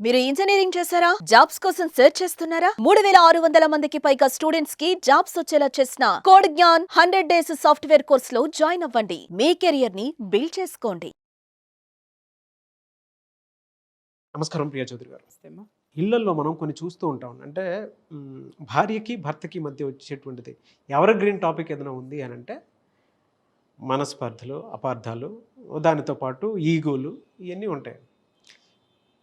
మీరు ఇంజనీరింగ్ చేశారా? జాబ్స్ కోసం సెర్చ్ చేస్తున్నారా? 3600 మందికి పైగా స్టూడెంట్స్ కి జాబ్స్ వచ్చేలా చేసిన code Gyan 100 days software course లో జాయిన్ అవ్వండి. మీ కెరియర్ ని బిల్డ్ చేసుకోండి. నమస్కారం ప్రియా చౌదరి గారు. ఇళ్లల్లో మనం కొన్ని చూస్తూ ఉంటాం. అంటే భార్యకి భర్తకి మధ్య వచ్చేటువంటిది ఎవర్ గ్రీన్ టాపిక్ ఏదైనా ఉంది అని అంటే మనస్పర్ధలు, అపార్థాలు, దానితో పాటు ఈగోలు ఇవన్నీ ఉంటాయి.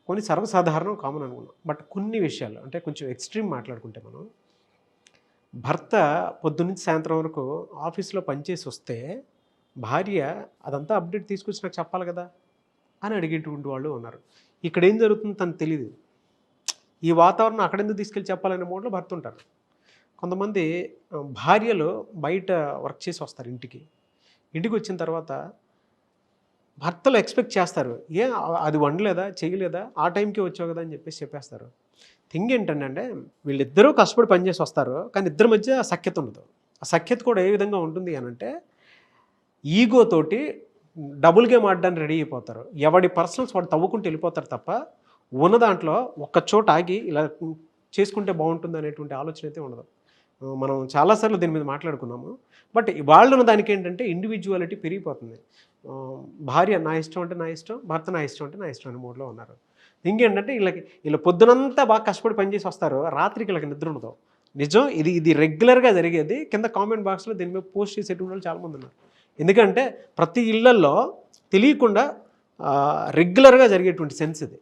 కొన్ని సర్వసాధారణం, కామన్ అనుకున్నాం. బట్ కొన్ని విషయాలు అంటే కొంచెం ఎక్స్ట్రీమ్ మాట్లాడుకుంటే మనం భర్త పొద్దున్నుంచి సాయంత్రం వరకు ఆఫీస్లో పనిచేసి వస్తే భార్య అదంతా అప్డేట్ తీసుకొచ్చి నాకు చెప్పాలి కదా అని అడిగేటువంటి వాళ్ళు ఉన్నారు. ఇక్కడ ఏం జరుగుతుందో తనకు తెలియదు. ఈ వాతావరణం అక్కడెందుకు తీసుకెళ్ళి చెప్పాలనే మోడ్లో భర్త ఉంటారు. కొంతమంది భార్యలు బయట వర్క్ చేసి వస్తారు ఇంటికి వచ్చిన తర్వాత భర్తలు ఎక్స్పెక్ట్ చేస్తారు, అది వండలేదా, చేయలేదా, ఆ టైంకి వచ్చావు కదా అని చెప్పేస్తారు. థింగ్ ఏంటంటే వీళ్ళిద్దరూ కష్టపడి పనిచేసి వస్తారు, కానీ ఇద్దరి మధ్య సఖ్యత ఉండదు. ఆ సఖ్యత కూడా ఏ విధంగా ఉంటుంది అని అంటే ఈగోతోటి డబుల్ గేమ్ ఆడడానికి రెడీ అయిపోతారు. ఎవడి పర్సనల్స్ వాడు తవ్వుకుంటూ వెళ్ళిపోతారు తప్ప ఉన్న దాంట్లో ఒక్క చోట ఆగి ఇలా చేసుకుంటే బాగుంటుంది అనేటువంటి ఆలోచన అయితే ఉండదు. మనం చాలాసార్లు దీని మీద మాట్లాడుకున్నాము. బట్ వాళ్ళు ఉన్న దానికి ఏంటంటే ఇండివిజువాలిటీ పెరిగిపోతుంది. భార్య నా ఇష్టం అంటే నా ఇష్టం, భర్త నా ఇష్టం అంటే నా ఇష్టం అనే మోడ్లో ఉన్నారు. ఇంకేంటంటే వీళ్ళ పొద్దునంతా బాగా కష్టపడి పనిచేసి వస్తారు, రాత్రికి వీళ్ళకి నిద్ర ఉండదు. నిజం, ఇది రెగ్యులర్గా జరిగేది. కింద కామెంట్ బాక్స్లో దీని మీద పోస్ట్ చేసేటువంటి వాళ్ళు చాలామంది ఉన్నారు. ఎందుకంటే ప్రతి ఇళ్లల్లో తెలియకుండా రెగ్యులర్గా జరిగేటువంటి సెన్స్ ఇది.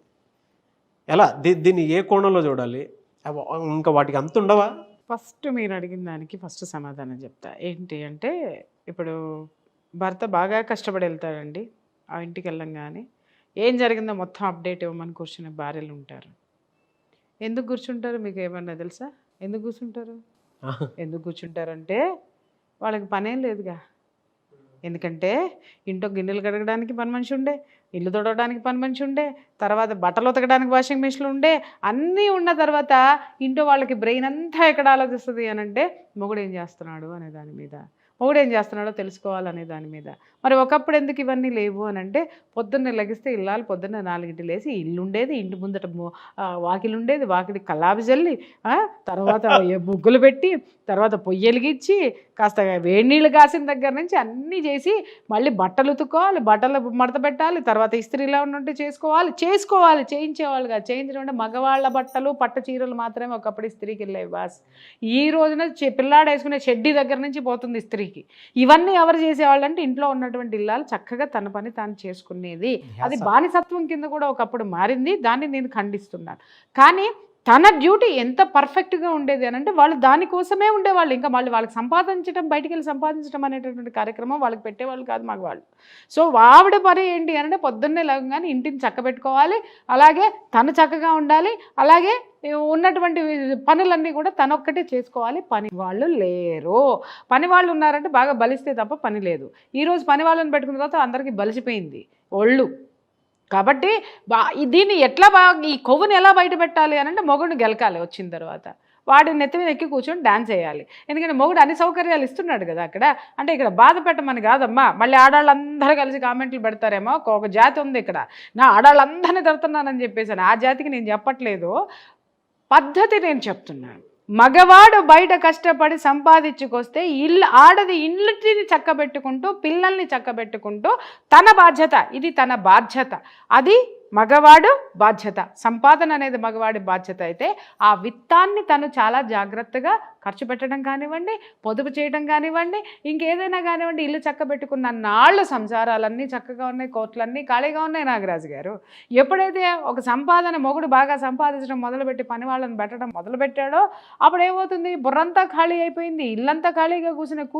ఎలా దీన్ని ఏ కోణంలో చూడాలి, ఇంకా వాటికి అంత ఉండవా? ఫస్ట్ మీరు అడిగిన దానికి ఫస్ట్ సమాధానం చెప్తా. ఏంటి అంటే, ఇప్పుడు భర్త బాగా కష్టపడి వెళ్తాడండి, ఆ ఇంటికి వెళ్ళంగానే ఏం జరిగిందో మొత్తం అప్డేట్ ఇవ్వమని కూర్చునే భార్యలు ఉంటారు. ఎందుకు కూర్చుంటారు మీకు ఏమన్నా తెలుసా? ఎందుకు కూర్చుంటారంటే వాళ్ళకి పనేం లేదుగా. ఎందుకంటే ఇంట్లో గిన్నెలు కడగడానికి పని మనిషి ఉండే, ఇల్లు తొడవడానికి పని మనిషి ఉండే, తర్వాత బట్టలు ఉతకడానికి వాషింగ్ మెషిన్లు ఉండే, అన్నీ ఉన్న తర్వాత ఇంట్లో వాళ్ళకి బ్రెయిన్ అంతా ఎక్కడ ఆలోచిస్తుంది అని అంటే మొగుడు ఏం చేస్తున్నాడు అనే దాని మీద, మొగుడు ఏం చేస్తున్నాడో తెలుసుకోవాలనే దాని మీద. మరి ఒకప్పుడు ఎందుకు ఇవన్నీ లేవు అని అంటే, పొద్దున్నే లెగిస్తే ఇల్లాలు పొద్దున్నే 4 లేసి ఇల్లు ఉండేది, ఇంటి ముందట వాకిలు ఉండేది, వాకిలి కల్లాపి చల్లి, తర్వాత ముగ్గులు పెట్టి, తర్వాత పొయ్యి వెలిగించి, కాస్త వేడి నీళ్ళు కాసిన దగ్గర నుంచి అన్నీ చేసి, మళ్ళీ బట్టలు ఉతుక్కోవాలి, బట్టలు మడత పెట్టాలి, తర్వాత ఇస్త్రీలో ఉంటే చేసుకోవాలి చేయించేవాళ్ళు కాదు. చేయించడం అంటే మగవాళ్ళ బట్టలు పట్టు చీరలు మాత్రమే ఒకప్పుడు ఇస్త్రీకి వెళ్ళేవి బాస్. ఈ రోజున పిల్లాడు వేసుకునే షెడ్డీ దగ్గర నుంచి పోతుంది ఇస్త్రీకి. ఇవన్నీ ఎవరు చేసేవాళ్ళు అంటే ఇంట్లో ఉన్నటువంటి ఇల్లాలు చక్కగా తన పని తాను చేసుకునేది. అది బానిసత్వం కింద కూడా ఒకప్పుడు మారింది. దాన్ని నేను ఖండిస్తున్నాను. కానీ తన డ్యూటీ ఎంత పర్ఫెక్ట్గా ఉండేది అని అంటే వాళ్ళు దానికోసమే ఉండేవాళ్ళు. ఇంకా వాళ్ళకి సంపాదించడం, బయటికి వెళ్ళి సంపాదించడం అనేటటువంటి కార్యక్రమం వాళ్ళకి పెట్టేవాళ్ళు కాదు మగవాళ్ళు. సో ఆవిడ పని ఏంటి అని అంటే పొద్దున్నే లేవగానే ఇంటిని చక్కబెట్టుకోవాలి, అలాగే తను చక్కగా ఉండాలి, అలాగే ఉన్నటువంటి పనులన్నీ కూడా తనొక్కటే చేసుకోవాలి. పని వాళ్ళు లేరు. పని వాళ్ళు ఉన్నారంటే బాగా బలిస్తే తప్ప పని లేదు. ఈరోజు పని వాళ్ళని పెట్టుకున్న తర్వాత అందరికీ బలిసిపోయింది ఒళ్ళు. కాబట్టి దీన్ని ఈ కొవ్వుని ఎలా బయట పెట్టాలి అని అంటే మొగుడిని గెలకాలి. వచ్చిన తర్వాత వాడి నెత్తి మీద ఎక్కి కూర్చొని డాన్స్ చేయాలి. ఎందుకంటే మొగుడు అన్ని సౌకర్యాలు ఇస్తున్నాడు కదా అక్కడ. అంటే ఇక్కడ బాధ పెట్టమని కాదమ్మా. మళ్ళీ ఆడాళ్ళందరూ కలిసి కామెంట్లు పెడతారేమో, ఒక జాతి ఉంది ఇక్కడ, నా ఆడాళ్ళందరినీ తిడుతున్నానని చెప్పేసాను. ఆ జాతికి నేను చెప్పట్లేదు, పద్ధతి నేను చెప్తున్నాను. మగవాడు బయట కష్టపడి సంపాదించుకొస్తే ఆడది ఇల్లుని చక్కబెట్టుకుంటూ, పిల్లల్ని చక్కబెట్టుకుంటూ తన బాధ్యత, ఇది తన బాధ్యత, అది మగవాడు బాధ్యత. సంపాదన అనేది మగవాడి బాధ్యత అయితే ఆ విత్తాన్ని తను చాలా జాగ్రత్తగా ఖర్చు పెట్టడం కానివ్వండి, పొదుపు చేయడం కానివ్వండి, ఇంకేదైనా కానివ్వండి, ఇల్లు చక్కబెట్టుకున్న నాళ్ళు సంసారాలన్నీ చక్కగా ఉన్నాయి, కోట్లన్నీ ఖాళీగా ఉన్నాయి. నాగరాజు గారు, ఎప్పుడైతే ఒక సంపాదన మొగుడు బాగా సంపాదించడం మొదలుపెట్టి పని వాళ్ళని పెట్టడం మొదలుపెట్టాడో అప్పుడు ఏమవుతుంది, బుర్రంతా ఖాళీ అయిపోయింది, ఇల్లంతా ఖాళీగా కూసుని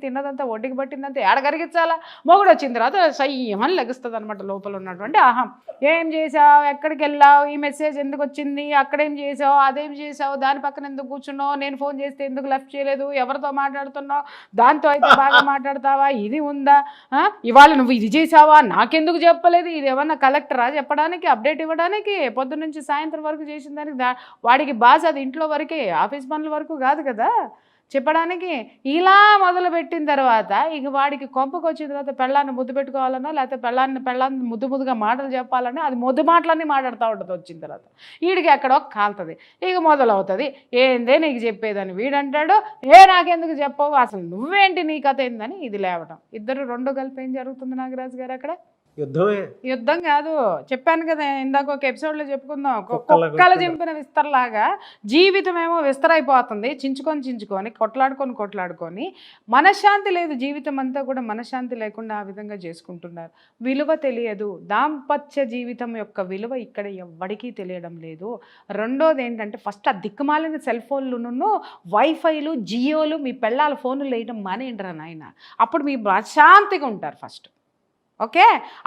తిన్నదంతా ఒడ్డుకి పట్టిందంతా ఏడగరిగించాలా. మొగుడు వచ్చిన తర్వాత సయ్యమని లెగుస్తుంది అనమాట లోపల ఉన్నటువంటి అహం. ఏం చేసావు, ఎక్కడికి వెళ్ళావు, ఈ మెసేజ్ ఎందుకు వచ్చింది, అక్కడేం చేసావు, అదేం చేసావు, దాని పక్కన ఎందుకు కూర్చున్నావు, నేను ఫోన్ చేస్తే ఎందుకు లిఫ్ట్ చేయలేదు, ఎవరితో మాట్లాడుతున్నావు, దాంతో అయితే బాగా మాట్లాడతావా, ఇది ఉందా, ఇవాళ నువ్వు ఇది చేసావా, నాకెందుకు చెప్పలేదు, ఇది ఏమన్నా కలెక్టరా చెప్పడానికి, అప్డేట్ ఇవ్వడానికి, పొద్దు నుంచి సాయంత్రం వరకు చేసిన దానికి వాడికి బాస్ అది ఇంట్లో వరకే, ఆఫీస్ పనుల వరకు కాదు కదా. చెప్పడానికి ఇలా మొదలుపెట్టిన తర్వాత ఇక వాడికి కొంపకు వచ్చిన తర్వాత పెళ్ళాన్ని ముద్దు పెట్టుకోవాలన్నా లేకపోతే పెళ్ళాన్ని ముద్దుగా మాటలు చెప్పాలన్నా అది ముద్దు మాటలన్నీ మాట్లాడుతూ ఉంటుంది వచ్చిన తర్వాత. వీడికి ఎక్కడో కాలుతుంది, ఇక మొదలవుతుంది ఏందే నీకు చెప్పేదని వీడంటాడు, నాకెందుకు చెప్పవు, అసలు నువ్వేంటి నీ కథ ఏందని ఇది లేవటం. ఇద్దరు రెండు కలిపి ఏం జరుగుతుంది నాగరాజు గారు అక్కడ? యుద్ధం కాదు, చెప్పాను కదా ఇందాక ఒక ఎపిసోడ్లో చెప్పుకుందాం, కుక్కలు చింపిన విస్తరలాగా జీవితం ఏమో విస్తరైపోతుంది. చించుకొని కొట్లాడుకొని మనశ్శాంతి లేదు, జీవితం అంతా కూడా మనశ్శాంతి లేకుండా ఆ విధంగా చేసుకుంటున్నారు. విలువ తెలియదు, దాంపత్య జీవితం యొక్క విలువ ఇక్కడ ఎవ్వడికీ తెలియడం లేదు. రెండోది ఏంటంటే ఫస్ట్ ఆ దిక్కుమాలిన సెల్ ఫోన్లు వైఫైలు జియోలు మీ పెళ్ళాల ఫోన్లు వేయడం మానేయండిరా నాయన, అప్పుడు మీ శాంతిగా ఉంటారు ఫస్ట్. ఓకే,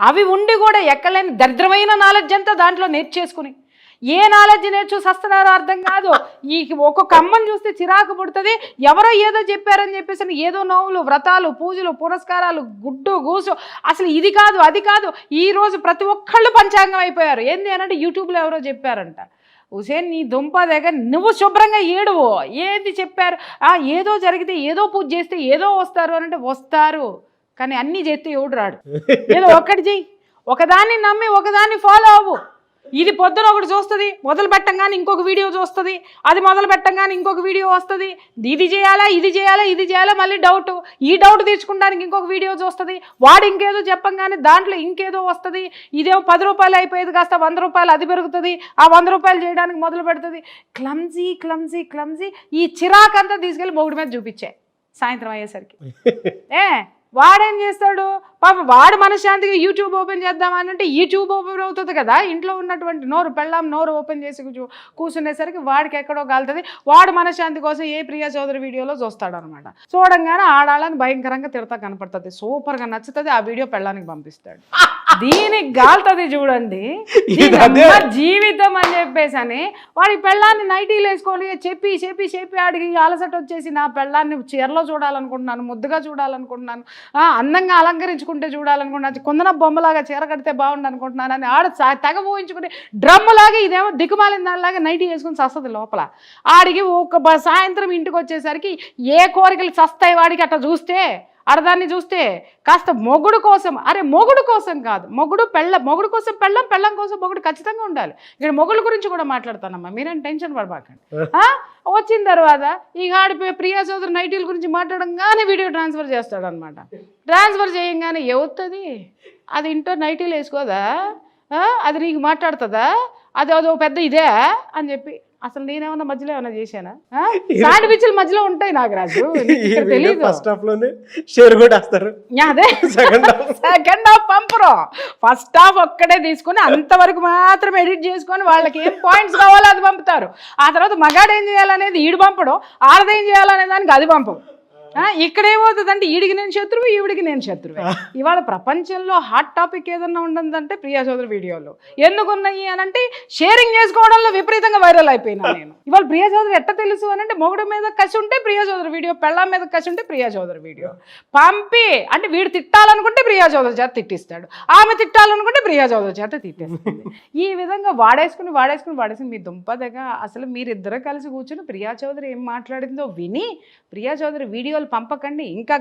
అవి ఉండి కూడా ఎక్కలేని దరిద్రమైన నాలెడ్జ్ అంతా దాంట్లో నేర్చేసుకుని ఏ నాలెడ్జ్ నేర్చు సస్తున్నారో అర్థం కాదు. ఈ ఒక్కొక్క అమ్మని చూస్తే చిరాకు పుడుతుంది. ఎవరో ఏదో చెప్పారని చెప్పేసి ఏదో నోవులు వ్రతాలు పూజలు పురస్కారాలు గుడ్డు గూసు, అసలు ఇది కాదు అది కాదు. ఈరోజు ప్రతి ఒక్కళ్ళు పంచాంగం అయిపోయారు. ఏంది అనంటే యూట్యూబ్లో ఎవరో చెప్పారంట. హుసేన్ నీ దుంప దగ్గర నువ్వు శుభ్రంగా ఏడువు, ఏది చెప్పారు, ఏదో జరిగితే ఏదో పూజ చేస్తే ఏదో వస్తారు అనంటే వస్తారు, కానీ అన్నీ చేస్తే ఎవడు రాడు. ఏదో ఒక్కటి చెయ్యి, ఒకదాన్ని నమ్మి ఒకదాన్ని ఫాలో అవ్వు. ఇది పొద్దున ఒకటి చూస్తుంది, మొదలు పెట్టంగానే ఇంకొక వీడియో చూస్తుంది, అది మొదలు పెట్టంగానే ఇంకొక వీడియో వస్తుంది, ఇది చేయాలా మళ్ళీ డౌట్, ఈ డౌట్ తీర్చుకోవడానికి ఇంకొక వీడియో చూస్తుంది, వాడు ఇంకేదో చెప్పంగానే దాంట్లో ఇంకేదో వస్తుంది. ఇదేమో 10 రూపాయలు అయిపోయేది కాస్త 100 రూపాయలు అది పెరుగుతుంది, ఆ 100 రూపాయలు చేయడానికి మొదలు పెడుతుంది. క్లమ్జీ ఈ చిరాకంతా తీసుకెళ్ళి మొగుడి మీద చూపించే సాయంత్రం అయ్యేసరికి. వాడేం చేస్తాడు పాప, వాడు మనశ్శాంతిగా యూట్యూబ్ ఓపెన్ చేద్దామనంటే యూట్యూబ్ ఓపెన్ అవుతుంది కదా, ఇంట్లో ఉన్నటువంటి నోరు ఓపెన్ చేసి కూర్చునేసరికి వాడికి ఎక్కడో కాలుతుంది. వాడు మనశ్శాంతి కోసం ఏ ప్రియా చౌదరి వీడియోలో చూస్తాడు అనమాట. చూడంగానే ఆడాళ్ళని భయంకరంగా తిడతా కనపడుతుంది, సూపర్గా నచ్చుతుంది, ఆ వీడియో పెళ్ళానికి పంపిస్తాడు. దీనికి గాలుతుంది చూడండి జీవితం అని చెప్పేసి అని వాడి పెళ్ళాన్ని నైటీలు వేసుకొని చెప్పి ఆడికి అలసట వచ్చేసి నా పెళ్ళాన్ని చీరలో చూడాలనుకుంటున్నాను, ముద్దుగా చూడాలనుకుంటున్నాను, అందంగా అలంకరించుకుంటే చూడాలనుకుంటున్నాను, కొందన బొమ్మలాగా చీర కడితే బాగుండు అనుకుంటున్నాను అని ఆడ తెగ ఊహించుకుంటే డ్రమ్ములాగా ఇదేమో దిక్కుమాలిన దానిలాగా నైటీ వేసుకుని చస్తుంది లోపల. ఆడికి ఒక సాయంత్రం ఇంటికి వచ్చేసరికి ఏ కోరికలు చస్తాయి వాడికి అట్లా చూస్తే. ఆడదాన్ని చూస్తే కాస్త మొగుడు కోసం, మొగుడు కోసం కాదు, మొగుడు కోసం పెళ్ళం కోసం మొగుడు ఖచ్చితంగా ఉండాలి. ఇక్కడ మొగుడు గురించి కూడా మాట్లాడతానమ్మా, మీరేం టెన్షన్ పడబాకండి. వచ్చిన తర్వాత ఈ ఆడిపోయి ప్రియా చౌదరి నైటీల గురించి మాట్లాడంగానే వీడియో ట్రాన్స్ఫర్ చేస్తాడు అనమాట. ట్రాన్స్ఫర్ చేయంగానే అవుతుంది అది ఇంట్లో నైటీలు వేసుకోదా, అది నీకు మాట్లాడుతుందా, అదో పెద్ద ఇదే అని చెప్పి. అసలు నేనేమన్నా మధ్యలో ఏమన్నా చేశానా? శాండ్విచ్ల మధ్యలో ఉంటాయి నాగరాజు, తెలియదు. అదే సెకండ్ హాఫ్ పంపరు, ఫస్ట్ హాఫ్ ఒక్కడే తీసుకుని అంతవరకు మాత్రం ఎడిట్ చేసుకొని వాళ్ళకి ఏం పాయింట్స్ కావాలో అది పంపుతారు. ఆ తర్వాత మగాడు ఏం చేయాలనేది ఈడు పంపడం, ఆడదేం చేయాలనే దానికి అది పంపం. ఇక్కడ ఏమవుతుందంటే ఈడికి నేను శత్రువు, ఈవిడికి నేను శత్రువే. ఇవాళ ప్రపంచంలో హాట్ టాపిక్ ఏదన్నా ఉండదంటే ప్రియా చౌదరి వీడియోలు ఎందుకున్నాయి అనంటే షేరింగ్ చేసుకోవడంలో విపరీతంగా వైరల్ అయిపోయినా నేను. ఇవాళ ప్రియా చౌదరి ఎట్ట తెలుసు అనంటే మొగుడు మీద కసి ఉంటే ప్రియా చౌదరి వీడియో, పెళ్ళాం మీద కసి ఉంటే ప్రియా చౌదరి వీడియో పంపి, అంటే వీడు తిట్టాలనుకుంటే ప్రియా చౌదరి చేత తిట్టిస్తాడు, ఆమె తిట్టాలనుకుంటే ప్రియా చౌదరి చేత తిట్టేస్తుంది. ఈ విధంగా వాడేసుకుని మీ దుంపదగా అసలు మీరిద్దరు కలిసి కూర్చొని ప్రియా చౌదరి ఏం మాట్లాడిందో విని ప్రియా చౌదరి వీడియోలు పంపకండి, ఇంకా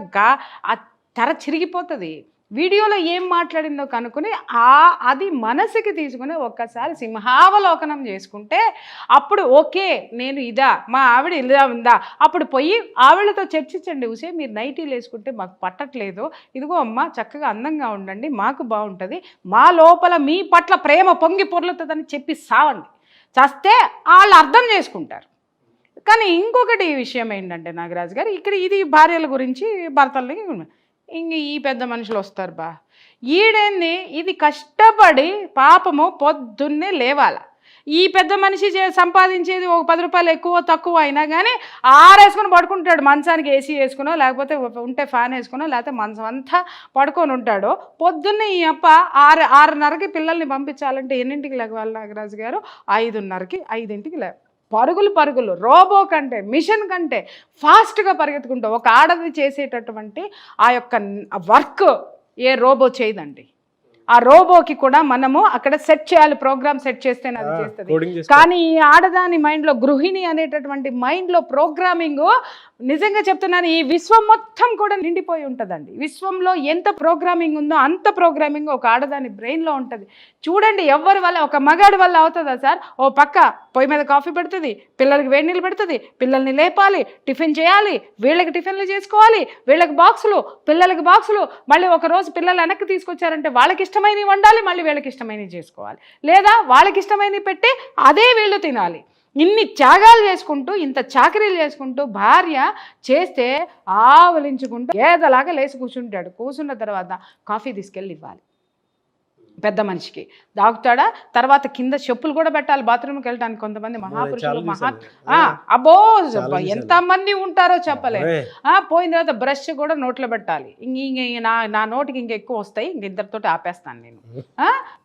తెర చిరిగిపోతుంది. వీడియోలో ఏం మాట్లాడిందో కనుక్కుని అది మనసుకి తీసుకుని ఒక్కసారి సింహావలోకనం చేసుకుంటే అప్పుడు ఓకే నేను ఇదా, మా ఆవిడ ఇలా ఉందా, అప్పుడు పోయి ఆవిడతో చర్చించండి. ఉసే మీరు నైటీలు వేసుకుంటే మాకు పట్టట్లేదు, ఇదిగో అమ్మ చక్కగా అందంగా ఉండండి, మాకు బాగుంటుంది, మా లోపల మీ పట్ల ప్రేమ పొంగి పొర్లుతుందని చెప్పి సావండి. చేస్తే వాళ్ళు అర్థం చేసుకుంటారు. కానీ ఇంకొకటి విషయం ఏంటంటే నాగరాజు గారు, ఇక్కడ ఇది భార్యల గురించి భర్తలకి ఇంక ఈ పెద్ద మనుషులు వస్తారు బా, ఈడేంది ఇది కష్టపడి పాపము పొద్దున్నే లేవాల. ఈ పెద్ద మనిషి సంపాదించేది ఒక 10 రూపాయలు ఎక్కువ తక్కువ అయినా కానీ ఆరేసుకొని పడుకుంటాడు, మంచానికి ఏసీ వేసుకునో లేకపోతే ఉంటే ఫ్యాన్ వేసుకునో లేకపోతే మంచం అంతా పడుకొని ఉంటాడు. పొద్దున్నే ఈ అప్ప 6:30కి పిల్లల్ని పంపించాలంటే ఎన్నింటికి లేవాలి నాగరాజు గారు? 5:30కి 5ంటికి లేవు. పరుగులు రోబో కంటే మిషన్ కంటే ఫాస్ట్గా పరిగెత్తుకుంటూ ఒక ఆడది చేసేటటువంటి ఆ యొక్క వర్క్ ఏ రోబో చేయదండి. ఆ రోబోకి కూడా మనము అక్కడ సెట్ చేయాలి, ప్రోగ్రామ్ సెట్ చేస్తేనే అది చేస్తుంది. కోడింగ్ చేస్తే కానీ ఈ ఆడదాని మైండ్లో, గృహిణి అనేటటువంటి మైండ్లో ప్రోగ్రామింగ్ నిజంగా చెప్తున్నాను, ఈ విశ్వం మొత్తం కూడా నిండిపోయి ఉంటుందండి. విశ్వంలో ఎంత ప్రోగ్రామింగ్ ఉందో అంత ప్రోగ్రామింగ్ ఒక ఆడదాని బ్రెయిన్లో ఉంటుంది. చూడండి, ఎవరి వల్ల, ఒక మగాడి వల్ల అవుతుందా సార్? ఓ పక్క పొయ్యి మీద కాఫీ పెడుతుంది, పిల్లలకి వేడి నీళ్ళు పెడుతుంది, పిల్లల్ని లేపాలి, టిఫిన్ చేయాలి, వీళ్ళకి టిఫిన్లు చేసుకోవాలి, వీళ్ళకి బాక్సులు, పిల్లలకి బాక్సులు, మళ్ళీ ఒక రోజు పిల్లలు వెనక్కి తీసుకొచ్చారంటే వాళ్ళకి ఇష్టమైనవి వండాలి, మళ్ళీ వీళ్ళకి ఇష్టమైనవి చేసుకోవాలి, లేదా వాళ్ళకి ఇష్టమైనవి పెట్టి అదే వీళ్ళు తినాలి. ఇన్ని త్యాగాలు చేసుకుంటూ, ఇంత చాకరీలు చేసుకుంటూ భార్య చేస్తే ఆవలించుకుంటూ ఏదలాగా లేచి కూర్చుంటాడు. కూర్చున్న తర్వాత కాఫీ తీసుకెళ్ళి ఇవ్వాలి పెద్ద మనిషికి, దాగుతాడా, తర్వాత కింద చెప్పులు కూడా పెట్టాలి బాత్రూమ్కి వెళ్ళడానికి. కొంతమంది మహాపురుషులు అబ్బో ఎంతమంది ఉంటారో చెప్పలేదు. పోయిన తర్వాత బ్రష్ కూడా నోట్లో పెట్టాలి. నా నోటికి ఇంకెక్కువ వస్తాయి, ఇంక ఇద్దరితో ఆపేస్తాను నేను.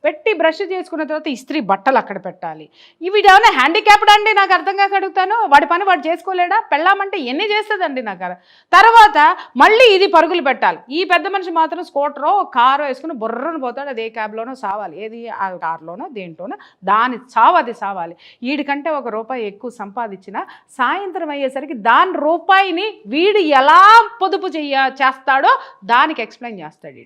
పెట్టి బ్రష్ చేసుకున్న తర్వాత ఇస్త్రీ బట్టలు అక్కడ పెట్టాలి. వీడు ఏమైనా హ్యాండిక్యాప్డ్ అండి? నాకు అర్థం కాక అడుగుతాను. వాడి పని వాడు చేసుకోలేడా? పెళ్ళామంటే ఎన్ని చేస్తుందండి నాకు. తర్వాత మళ్ళీ ఇది పరుగులు పెట్టాలి. ఈ పెద్ద మనిషి మాత్రం స్కూటరో కారో వేసుకుని బుర్రను పోతాడు. అదే క్యాబ్లోనో సావాలి, ఏది ఆ కార్లోనో దేంట్లోనో దాని అది సావాలి. వీడికంటే ₹1 ఎక్కువ సంపాదించిన సాయంత్రం అయ్యేసరికి దాని రూపాయిని వీడు ఎలా పొదుపు చేస్తాడో దానికి ఎక్స్ప్లెయిన్ చేస్తాడు.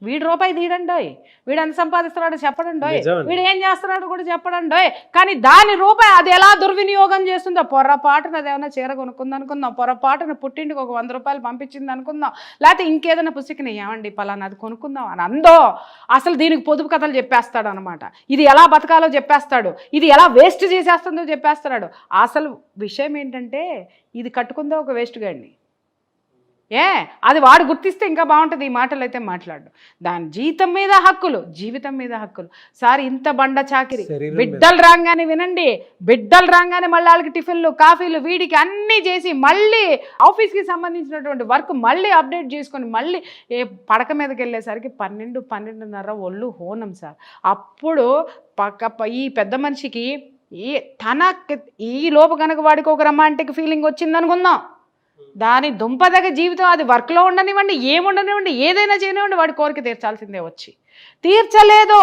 వీడు రూపాయి తీయడండోయ్, వీడు ఎంత సంపాదిస్తున్నాడో చెప్పడండోయ్, వీడు ఏం చేస్తున్నాడో కూడా చెప్పడండోయ్. కానీ దాని రూపాయి అది ఎలా దుర్వినియోగం చేస్తుందో, పొరపాటున అదేమన్నా చీర కొనుక్కుంది అనుకుందాం, పొరపాటున పుట్టింటికి ఒక ₹100 పంపించింది అనుకుందాం, లేకపోతే ఇంకేదైనా పుస్తకం ఏమండి పలానా అది కొనుక్కుందాం అని అందో, అసలు దీనికి పొదుపు కథలు చెప్పేస్తాడు అనమాట. ఇది ఎలా బతకాలో చెప్పేస్తాడు, ఇది ఎలా వేస్ట్ చేసేస్తుందో చెప్పేస్తాడు. అసలు విషయం ఏంటంటే ఇది కట్టుకుందో ఒక వేస్ట్ గాడిని. అది వాడు గుర్తిస్తే ఇంకా బాగుంటుంది. ఈ మాటలు అయితే మాట్లాడు. దాని జీతం మీద హక్కులు, జీవితం మీద హక్కులు. సార్ ఇంత బండ చాకిరి, బిడ్డలు రాగానే వినండి, బిడ్డలు రాగానే మళ్ళీ వాళ్ళకి టిఫిన్లు, కాఫీలు, వీడికి అన్నీ చేసి మళ్ళీ ఆఫీస్కి సంబంధించినటువంటి వర్క్ మళ్ళీ అప్డేట్ చేసుకొని మళ్ళీ పడక మీదకి వెళ్ళేసరికి 12-12:30 ఒళ్ళు హోనం సార్. అప్పుడు ఈ పెద్ద మనిషికి ఈ లోపు కనుక వాడికి ఒక రొమాంటిక్ ఫీలింగ్ వచ్చింది అనుకుందాం, దాని దుంపదగ జీవితం అది వర్క్లో ఉండనివ్వండి, ఏముండనివ్వండి, ఏదైనా చేయనివ్వండి, వాడి కోరిక తీర్చాల్సిందే. వచ్చి తీర్చలేదు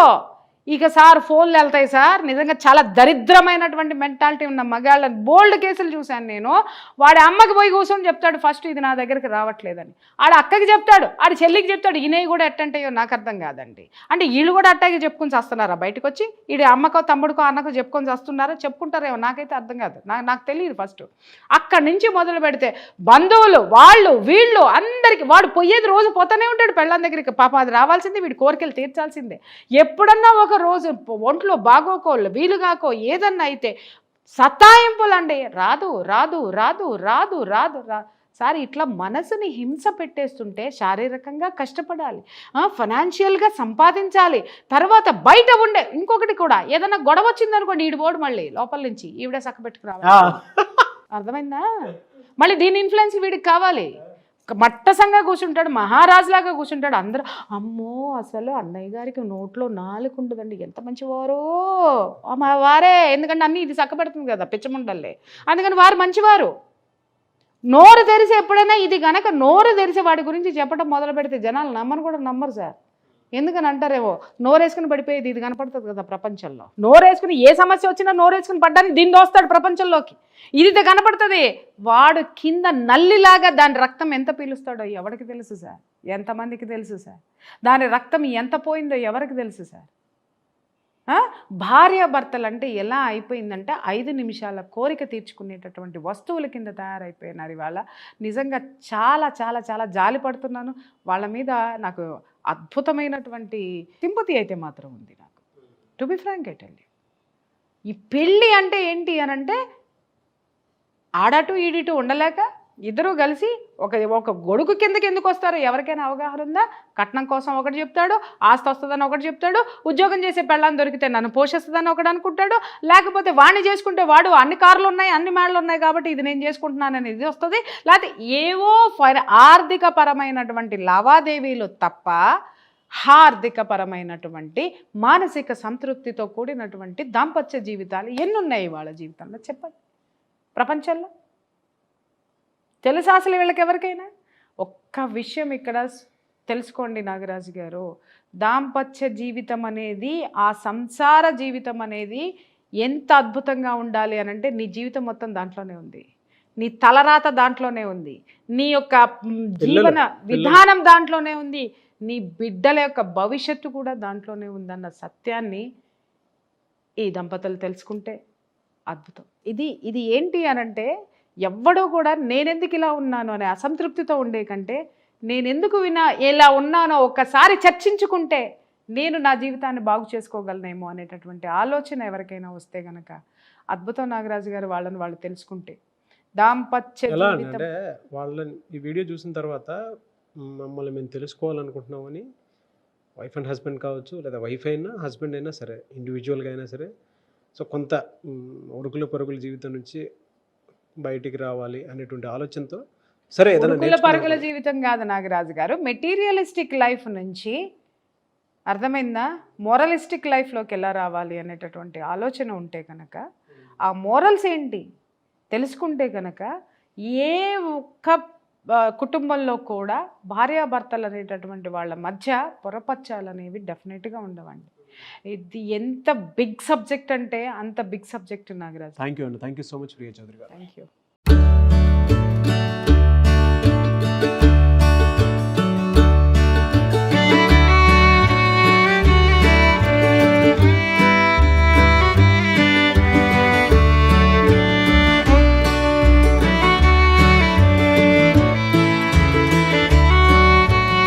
ఇక సార్ ఫోన్లు వెళ్తాయి సార్. నిజంగా చాలా దరిద్రమైనటువంటి మెంటాలిటీ ఉన్న మగాళ్ళ బోల్డ్ కేసులు చూశాను నేను. వాడి అమ్మకి పోయి కూర్చొని చెప్తాడు ఫస్ట్ ఇది నా దగ్గరికి రావట్లేదని, ఆడ అక్కకి చెప్తాడు, ఆడి చెల్లికి చెప్తాడు. ఈయనవి కూడా ఎట్టంటాయో నాకు అర్థం కాదండి. అంటే వీళ్ళు కూడా అట్టాగే చెప్పుకొని వస్తున్నారా బయటకు వచ్చి? ఈడి అమ్మకో తమ్ముడికో అన్నకో చెప్పుకొని వస్తున్నారా? చెప్పుకుంటారేమో, నాకైతే అర్థం కాదు, నాకు తెలియదు. ఫస్ట్ అక్కడి నుంచి మొదలు పెడితే బంధువులు, వాళ్ళు వీళ్ళు అందరికీ వాడు పోయేది రోజు పోతానే ఉంటాడు పెళ్ళాం దగ్గరికి. పాప అది రావాల్సిందే, వీడి కోరికలు తీర్చాల్సిందే. ఎప్పుడన్నా ఒక రోజు ఒంట్లో బాగోకో వీలుగాకో ఏదన్నా అయితే సతాయింపులండి, రాదు రాదు రాదు రాదు రాదు రా సార్. ఇట్లా మనసుని హింస పెట్టేస్తుంటే శారీరకంగా కష్టపడాలి, ఫైనాన్షియల్గా సంపాదించాలి, తర్వాత బయట ఉండే ఇంకొకటి కూడా ఏదన్నా గొడవ వచ్చిందనుకోండి, ఈడు పోడు మళ్ళీ లోపల నుంచి ఈవిడే సక్కబెట్టుకురావాలి. అర్థమైందా? మళ్ళీ దీని ఇన్ఫ్లుయెన్స్ వీడికి కావాలి. మట్టసంగా కూర్చుంటాడు, మహారాజులాగా కూర్చుంటాడు. అందరూ అమ్మో అసలు అన్నయ్య గారికి నోట్లో నాలుగు ఉండదండి, ఎంత మంచివారో మా వారే. ఎందుకంటే అన్నీ ఇది చక్కబెడుతుంది కదా పిచ్చముండల్లే, అందుకని వారు మంచివారు. నోరు తెరిసి ఎప్పుడైనా ఇది గనక నోరు తెరిసి వాడి గురించి చెప్పడం మొదలు పెడితే జనాలు నమ్మను కూడా నమ్మరు సార్. ఎందుకని అంటారేమో, నోరేసుకుని పడిపోయేది ఇది కనపడుతుంది కదా ప్రపంచంలో. నోరేసుకుని ఏ సమస్య వచ్చినా నోరేసుకుని పడ్డానికి దీన్ని దోస్తాడు ప్రపంచంలోకి, ఇది కనపడుతుంది. వాడు కింద నల్లిలాగా దాని రక్తం ఎంత పీలుస్తాడో ఎవరికి తెలుసు సార్? ఎంతమందికి తెలుసు సార్? దాని రక్తం ఎంత పోయిందో ఎవరికి తెలుసు సార్? భార్యాభర్తలు అంటే ఎలా అయిపోయిందంటే 5 నిమిషాల కోరిక తీర్చుకునేటటువంటి వస్తువుల కింద తయారైపోయినారు ఇవాళ. నిజంగా చాలా చాలా చాలా జాలి పడుతున్నాను వాళ్ళ మీద. నాకు అద్భుతమైనటువంటి సింపతి అయితే మాత్రం ఉంది నాకు, to be frank I tell you. ఈ పెళ్ళి అంటే ఏంటి అనంటే ఆడటు ఈడిటు ఉండలేక ఇద్దరూ కలిసి ఒక గొడుగు కిందకి ఎందుకు వస్తారో ఎవరికైనా అవగాహన ఉందా? కట్నం కోసం ఒకటి చెప్తాడు, ఆస్తి వస్తుందని ఒకటి చెప్తాడు, ఉద్యోగం చేసే పెళ్ళాన్ని దొరికితే నన్ను పోషిస్తుందని ఒకటి అనుకుంటాడు, లేకపోతే వాడిని చేసుకుంటే వాడు అన్ని కార్లు ఉన్నాయి అన్ని మేడలు ఉన్నాయి కాబట్టి ఇది నేను చేసుకుంటున్నానని ఇది వస్తుంది, లేకపోతే ఏవో ఆర్థిక పరమైనటువంటి లావాదేవీలు తప్ప హార్దికపరమైనటువంటి మానసిక సంతృప్తితో కూడినటువంటి దాంపత్య జీవితాలు ఎన్నున్నాయి వాళ్ళ జీవితంలో చెప్పండి ప్రపంచంలో? తెలుసా అసలు వీళ్ళకి ఎవరికైనా? ఒక్క విషయం ఇక్కడ తెలుసుకోండి నాగరాజు గారు, దాంపత్య జీవితం అనేది, ఆ సంసార జీవితం అనేది ఎంత అద్భుతంగా ఉండాలి అని అంటే నీ జీవితం మొత్తం దాంట్లోనే ఉంది, నీ తలరాత దాంట్లోనే ఉంది, నీ యొక్క జీవన విధానం దాంట్లోనే ఉంది, నీ బిడ్డల యొక్క భవిష్యత్తు కూడా దాంట్లోనే ఉందన్న సత్యాన్ని ఈ దంపతులు తెలుసుకుంటే అద్భుతం. ఇది ఏంటి అనంటే, ఎవ్వడో కూడా నేనెందుకు ఇలా ఉన్నాను అనే అసంతృప్తితో ఉండే కంటే నేనెందుకు ఇలా ఉన్నానో ఒక్కసారి చర్చించుకుంటే నేను నా జీవితాన్ని బాగు చేసుకోగలనేమో అనేటటువంటి ఆలోచన ఎవరికైనా వస్తే గనక అద్భుతం నాగరాజు గారు వాళ్ళని వాళ్ళు తెలుసుకుంటే దాంపత్య ఎలా జీవితం. అంటే వాళ్ళని ఈ వీడియో చూసిన తర్వాత మమ్మల్ని మేము తెలుసుకోవాలనుకుంటున్నామని వైఫ్ అండ్ హస్బెండ్ కావచ్చు, లేదా వైఫ్ అయినా హస్బెండ్ అయినా సరే, ఇండివిజువల్గా అయినా సరే, సో కొంత ఉరుకుల పరుగుల జీవితం నుంచి బయటికి రావాలి అనేటువంటి ఆలోచనతో సరే ఏదైనా ఉరుకుల పరుగుల జీవితం కాదు నాగరాజు గారు, మెటీరియలిస్టిక్ లైఫ్ నుంచి అర్థమైందా మోరలిస్టిక్ లైఫ్లోకి ఎలా రావాలి అనేటటువంటి ఆలోచన ఉంటే కనుక, ఆ మోరల్స్ ఏంటి తెలుసుకుంటే కనుక ఏ ఒక్క కుటుంబంలో కూడా భార్యాభర్తలు అనేటటువంటి వాళ్ళ మధ్య పొరపచ్చాలు అనేవి డెఫినెట్గా ఉండవండి. ఇది ఎంత బిగ్ సబ్జెక్ట్ అంటే అంత big subject Nagaraju. Thank you అండి, thank you so much Priya Chaudhary garu. Thank you.